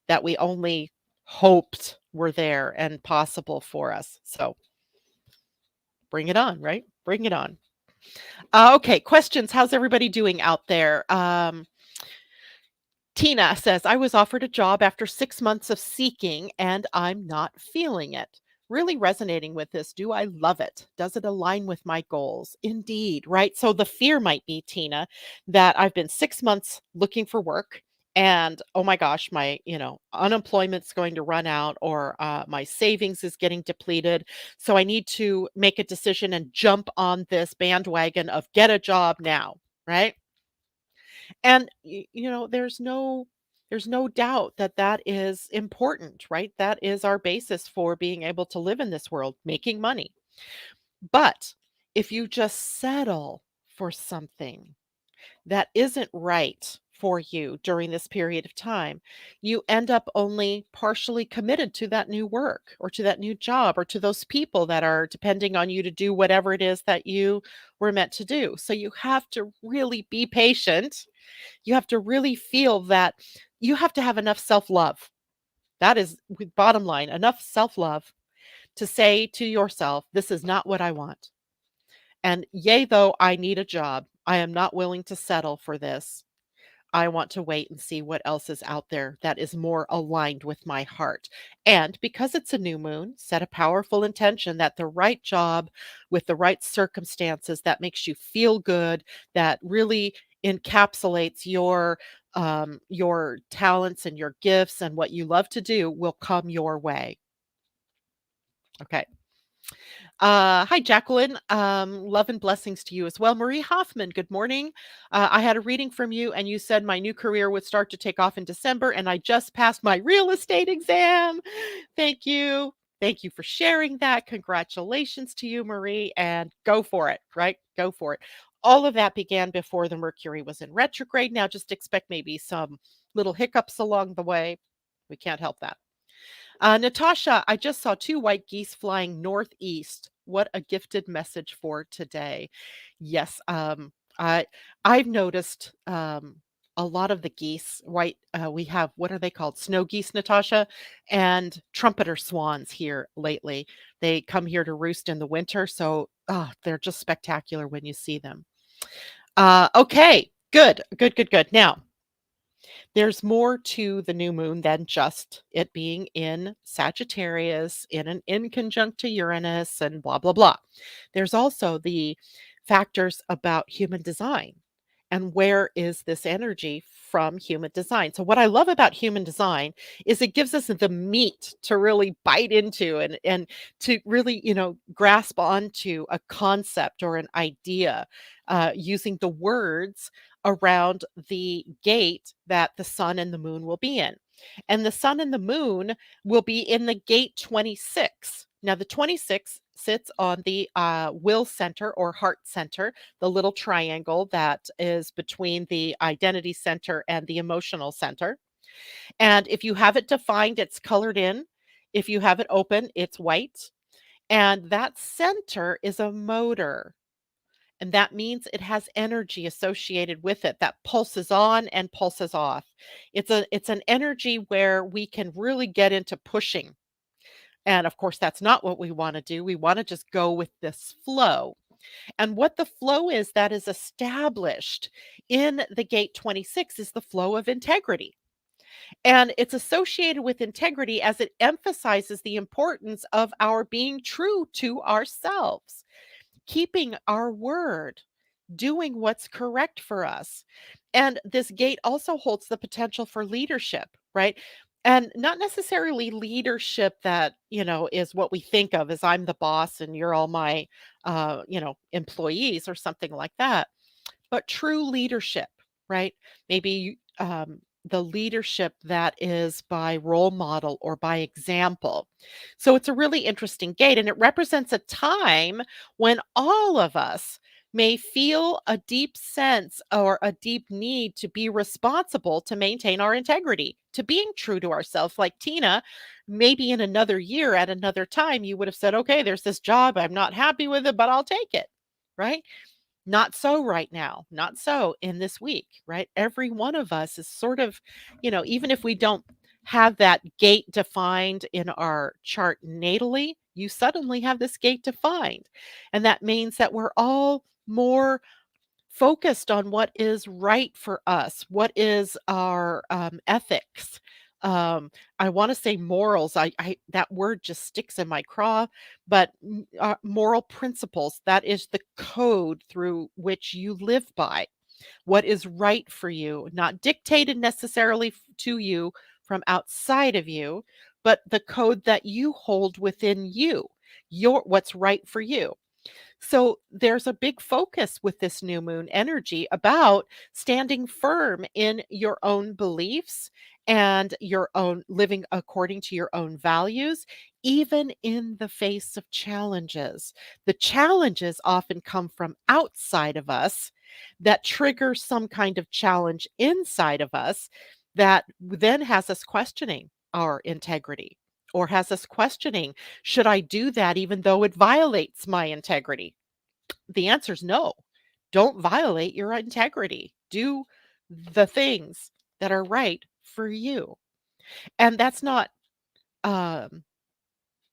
that we only hoped were there and possible for us. So bring it on, right? Bring it on. Okay, questions. How's everybody doing out there? Tina says, I was offered a job after 6 months of seeking and I'm not feeling it. Really resonating with this. Do I love it? Does it align with my goals? Indeed, right? So the fear might be, Tina, that I've been 6 months looking for work and oh my gosh, my, unemployment's going to run out or my savings is getting depleted. So I need to make a decision and jump on this bandwagon of get a job now, right? And there's no doubt that that is important, right? That is our basis for being able to live in this world, making money. But if you just settle for something that isn't right for you during this period of time, you end up only partially committed to that new work or to that new job or to those people that are depending on you to do whatever it is that you were meant to do. So you have to really be patient. You have to really feel that you have to have enough self-love. That is bottom line, enough self-love to say to yourself, this is not what I want. And yea, though I need a job, I am not willing to settle for this. I want to wait and see what else is out there that is more aligned with my heart. And because it's a new moon, set a powerful intention that the right job with the right circumstances that makes you feel good, that really encapsulates your talents and your gifts and what you love to do will come your way. Okay. Hi, Jacqueline. Love and blessings to you as well. Marie Hoffman, good morning. I had a reading from you, and you said my new career would start to take off in December, and I just passed my real estate exam. Thank you. Thank you for sharing that. Congratulations to you, Marie, and go for it, right? Go for it. All of that began before the Mercury was in retrograde. Now just expect maybe some little hiccups along the way. We can't help that. Natasha, I just saw two white geese flying northeast. What a gifted message for today. Yes, I've noticed a lot of the geese, white. We have what are they called? Snow geese, Natasha, and trumpeter swans here lately. They come here to roost in the winter, so they're just spectacular when you see them. Okay, good, good, good, good. Now there's more to the new moon than just it being in Sagittarius, in conjunct to Uranus, and blah, blah, blah. There's also the factors about human design and where is this energy from human design. So what I love about human design is it gives us the meat to really bite into and to really, grasp onto a concept or an idea using the words around the gate that the sun and the moon will be in. And the sun and the moon will be in the gate 26. Now, the 26 sits on the will center or heart center, the little triangle that is between the identity center and the emotional center. And if you have it defined, it's colored in. If you have it open, it's white. And that center is a motor. And that means it has energy associated with it that pulses on and pulses off. It's an energy where we can really get into pushing. And of course, that's not what we want to do. We want to just go with this flow. And what the flow is that is established in the gate 26 is the flow of integrity. And it's associated with integrity as it emphasizes the importance of our being true to ourselves, keeping our word, doing what's correct for us. And this gate also holds the potential for leadership, right? And not necessarily leadership that, is what we think of as I'm the boss and you're all my, employees or something like that, but true leadership, right? Maybe the leadership that is by role model or by example. So it's a really interesting gate, and it represents a time when all of us may feel a deep sense or a deep need to be responsible to maintain our integrity, to being true to ourselves. Like Tina, maybe in another year at another time, you would have said, okay, there's this job. I'm not happy with it, but I'll take it. Right. Not so right now, not so in this week, right? Every one of us is sort of, even if we don't have that gate defined in our chart natally, you suddenly have this gate defined. And that means that we're all more focused on what is right for us, what is our ethics. I want to say morals. I that word just sticks in my craw, but moral principles. That is the code through which you live by. What is right for you, not dictated necessarily to you from outside of you, but the code that you hold within you. Your what's right for you. So there's a big focus with this new moon energy about standing firm in your own beliefs and your own living according to your own values, even in the face of challenges. The challenges often come from outside of us that trigger some kind of challenge inside of us that then has us questioning our integrity or has us questioning, should I do that even though it violates my integrity? The answer is no. Don't violate your integrity. Do the things that are right for you. And that's not um,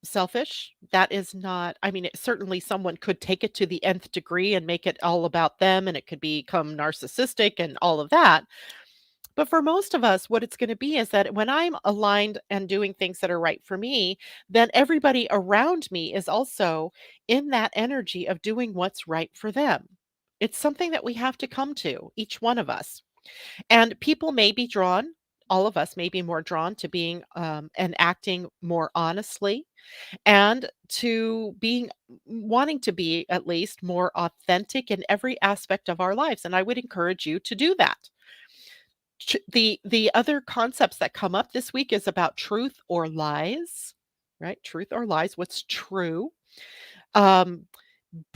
selfish. That is not, I mean, certainly someone could take it to the nth degree and make it all about them, and it could become narcissistic and all of that. But for most of us, what it's going to be is that when I'm aligned and doing things that are right for me, then everybody around me is also in that energy of doing what's right for them. It's something that we have to come to, each one of us. And people may be drawn, all of us may be more drawn to being and acting more honestly and to being wanting to be at least more authentic in every aspect of our lives. And I would encourage you to do that. The other concepts that come up this week is about truth or lies, right? Truth or lies, what's true? Um,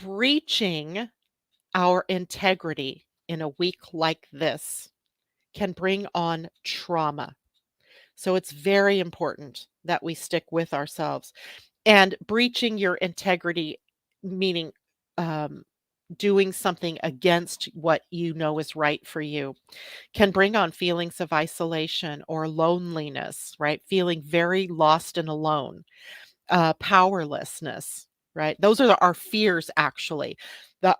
Breaching our integrity in a week like this can bring on trauma. So it's very important that we stick with ourselves. And breaching your integrity, meaning um, doing something against what you know is right for you, can bring on feelings of isolation or loneliness, right? Feeling very lost and alone, powerlessness, right? Those are our fears, actually.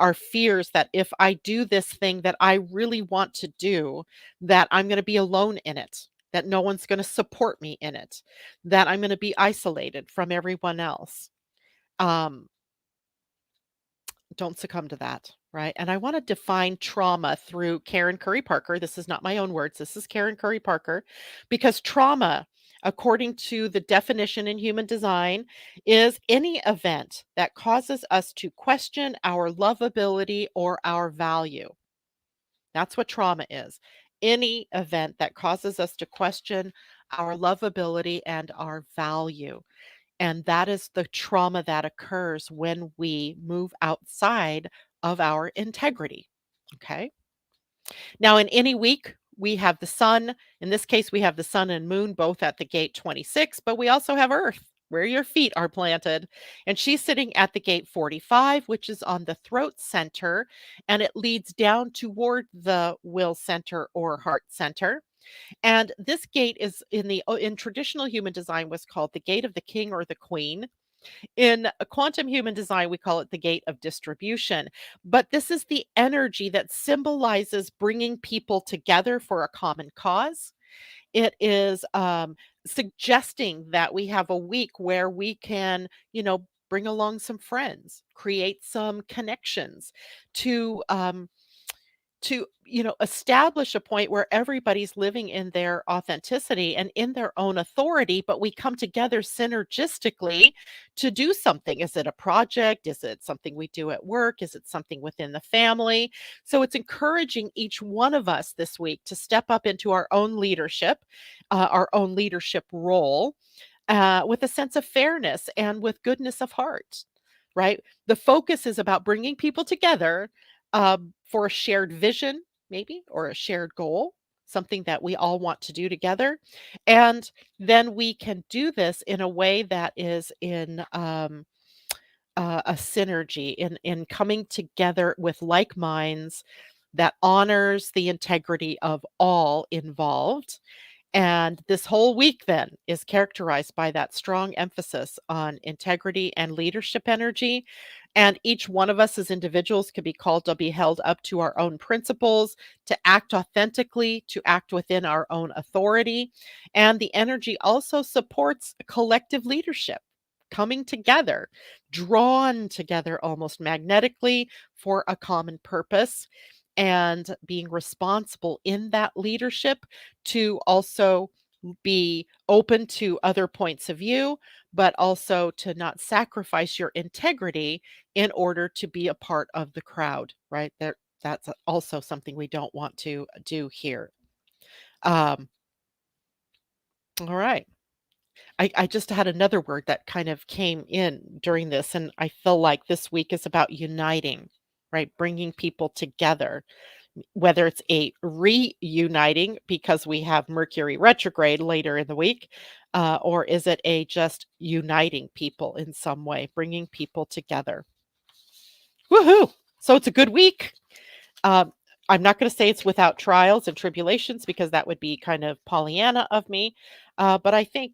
Our fears that if I do this thing that I really want to do, that I'm going to be alone in it, that no one's going to support me in it, that I'm going to be isolated from everyone else. Um, don't succumb to that, right? And I want to define trauma through Karen Curry Parker. This is not my own words. This is Karen Curry Parker, because trauma, according to the definition in human design, is any event that causes us to question our lovability or our value. That's what trauma is. Any event that causes us to question our lovability and our value. And that is the trauma that occurs when we move outside of our integrity. Okay. Now, in any week, we have the sun. In this case, we have the sun and moon both at the gate 26, but we also have Earth where your feet are planted. And she's sitting at the gate 45, which is on the throat center, and it leads down toward the will center or heart center. And this gate is in traditional human design was called the gate of the king or the queen. In a quantum human design, we call it the gate of distribution. But this is the energy that symbolizes bringing people together for a common cause. It is suggesting that we have a week where we can, bring along some friends, create some connections to establish a point where everybody's living in their authenticity and in their own authority, but we come together synergistically to do something. Is it a project? Is it something we do at work? Is it something within the family? So it's encouraging each one of us this week to step up into our own leadership role, with a sense of fairness and with goodness of heart, right? The focus is about bringing people together for a shared vision, maybe, or a shared goal, something that we all want to do together. And then we can do this in a way that is in a synergy, in coming together with like minds that honors the integrity of all involved And this whole week then is characterized by that strong emphasis on integrity and leadership energy. And each one of us as individuals could be called to be held up to our own principles, to act authentically, to act within our own authority. And the energy also supports collective leadership, coming together, drawn together almost magnetically for a common purpose, and being responsible in that leadership to also be open to other points of view, but also to not sacrifice your integrity in order to be a part of the crowd, right? That's also something we don't want to do here. Um, all right. I just had another word that kind of came in during this, and I feel like this week is about uniting, right? Bringing people together, whether it's a reuniting because we have Mercury retrograde later in the week, or is it a just uniting people in some way, bringing people together? Woohoo! So it's a good week. Um, I'm not going to say it's without trials and tribulations because that would be kind of Pollyanna of me. But I think,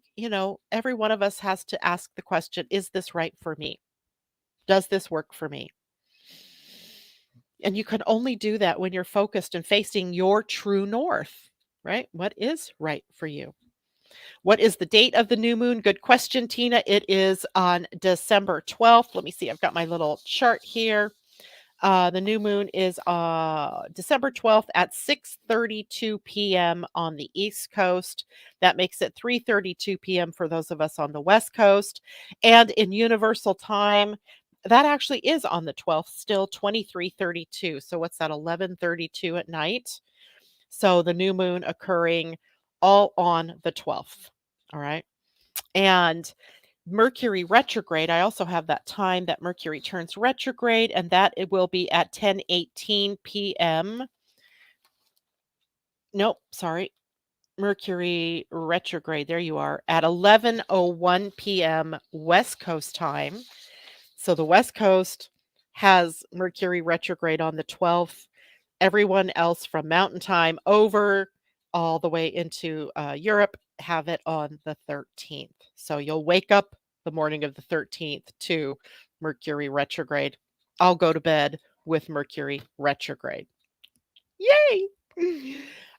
every one of us has to ask the question, is this right for me? Does this work for me? And you can only do that when you're focused and facing your true north, right? What is right for you? What is the date of the new moon? Good question, Tina. It is on December 12th. Let me see. I've got my little chart here. The new moon is December 12th at 6:32 p.m. on the East Coast. That makes it 3:32 p.m. for those of us on the West Coast. And in Universal Time, that actually is on the 12th, still 23:32. So what's that, 11:32 at night? So the new moon occurring all on the 12th. All right. And Mercury retrograde, I also have that time that Mercury turns retrograde, and that it will be at 10:18 p.m. Nope, sorry. Mercury retrograde, there you are, at 11:01 p.m. West Coast time. So the West Coast has Mercury retrograde on the 12th. Everyone else from Mountain Time over all the way into Europe have it on the 13th. So you'll wake up the morning of the 13th to Mercury retrograde. I'll go to bed with Mercury retrograde. Yay!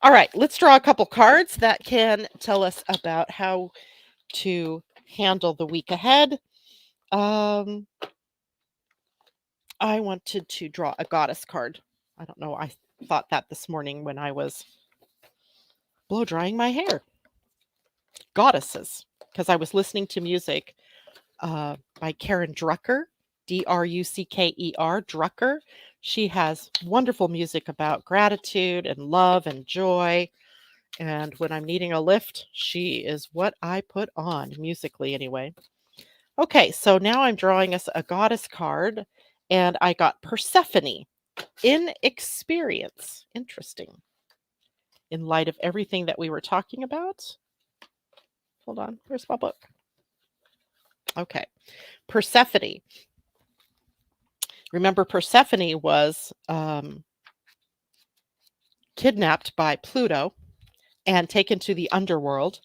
All right, let's draw a couple cards that can tell us about how to handle the week ahead. I wanted to draw a goddess card. I don't know. I thought that this morning when I was blow drying my hair. Goddesses, because I was listening to music by Karen Drucker, Drucker, Drucker. She has wonderful music about gratitude and love and joy. And when I'm needing a lift, she is what I put on, musically anyway. Okay, so now I'm drawing us a goddess card, and I got Persephone, inexperience. Interesting. In light of everything that we were talking about. Hold on, where's my book? Okay, Persephone. Remember, Persephone was kidnapped by Pluto and taken to the underworld.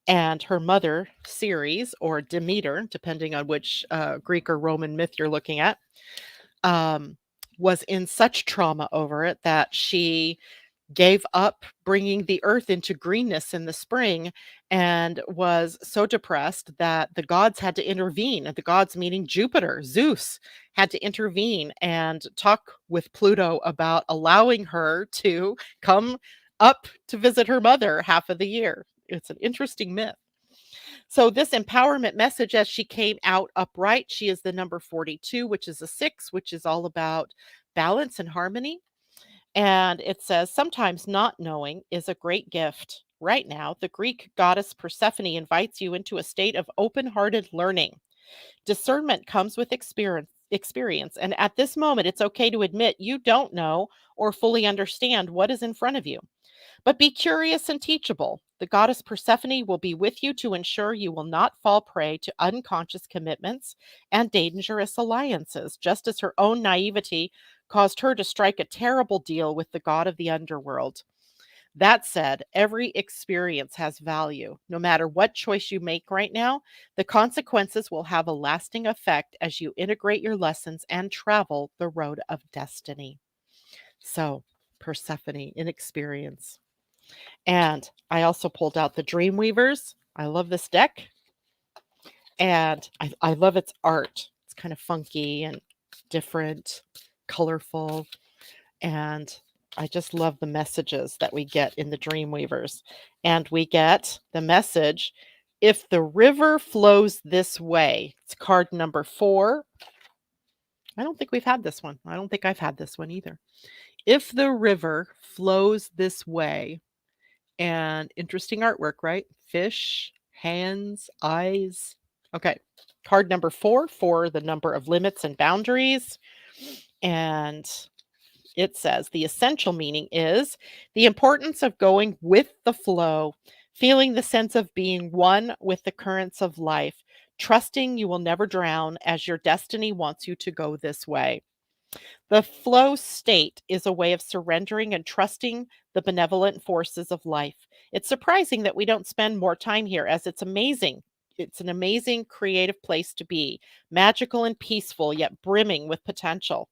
And her mother, Ceres, or Demeter, depending on which Greek or Roman myth you're looking at, was in such trauma over it that she gave up bringing the earth into greenness in the spring and was so depressed that the gods had to intervene. The gods, meaning Jupiter, Zeus, had to intervene and talk with Pluto about allowing her to come up to visit her mother half of the year. It's an interesting myth. So, this empowerment message, as she came out upright, she is the number 42, which is a 6, which is all about balance and harmony. And it says, sometimes not knowing is a great gift. Right now, the Greek goddess Persephone invites you into a state of open hearted learning. Discernment comes with experience. And at this moment, it's okay to admit you don't know or fully understand what is in front of you. But be curious and teachable. The goddess Persephone will be with you to ensure you will not fall prey to unconscious commitments and dangerous alliances, just as her own naivety caused her to strike a terrible deal with the god of the underworld. That said, every experience has value. No matter what choice you make right now, the consequences will have a lasting effect as you integrate your lessons and travel the road of destiny. So, Persephone in experience. And I also pulled out the Dreamweavers. I love this deck. And I love its art. It's kind of funky and different, colorful. And I just love the messages that we get in the Dreamweavers. And we get the message, if the river flows this way. It's card number 4. I don't think we've had this one. I don't think I've had this one either. If the river flows this way, and interesting artwork, right? Fish, hands, eyes. Okay. Card number 4 for the number of limits and boundaries. And it says the essential meaning is the importance of going with the flow, feeling the sense of being one with the currents of life, trusting you will never drown as your destiny wants you to go this way. The flow state is a way of surrendering and trusting the benevolent forces of life. It's surprising that we don't spend more time here, as it's amazing. It's an amazing creative place to be, magical and peaceful, yet brimming with potential.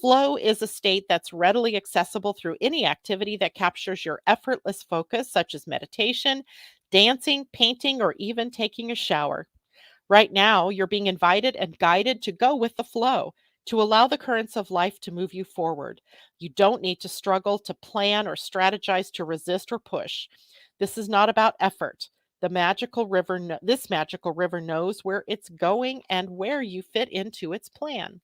Flow is a state that's readily accessible through any activity that captures your effortless focus, such as meditation, dancing, painting, or even taking a shower. Right now, you're being invited and guided to go with the flow, to allow the currents of life to move you forward. You don't need to struggle to plan or strategize to resist or push. This is not about effort. This magical river knows where it's going and where you fit into its plan.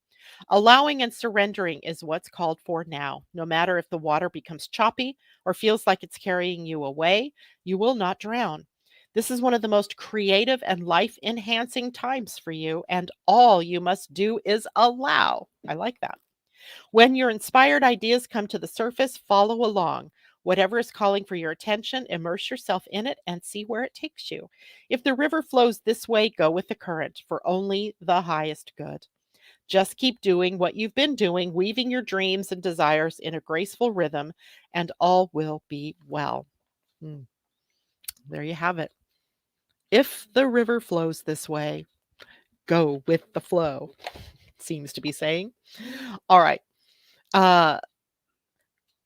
Allowing and surrendering is what's called for now. No matter if the water becomes choppy or feels like it's carrying you away, you will not drown. This is one of the most creative and life enhancing times for you, and all you must do is allow. I like that. When your inspired ideas come to the surface, follow along. Whatever is calling for your attention, immerse yourself in it and see where it takes you. If the river flows this way, go with the current for only the highest good. Just keep doing what you've been doing, weaving your dreams and desires in a graceful rhythm, and all will be well. Mm, There you have it. If the river flows this way, go with the flow, seems to be saying. All right. Uh,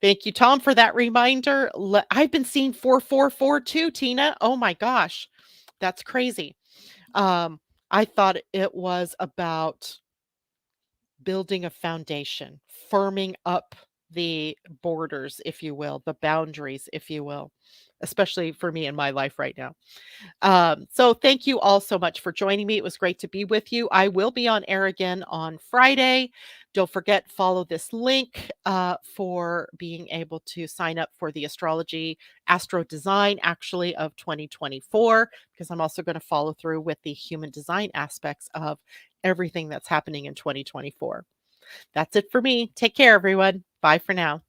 Thank you, Tom, for that reminder. I've been seeing 444 too, Tina. Oh my gosh. That's crazy. I thought it was about building a foundation, firming up the borders, if you will, the boundaries, if you will, especially for me in my life right now. So thank you all so much for joining me. It was great to be with you. I will be on air again on Friday. Don't forget, follow this link for being able to sign up for the astrology astro design actually of 2024, because I'm also going to follow through with the human design aspects of everything that's happening in 2024. That's it for me. Take care, everyone. Bye for now.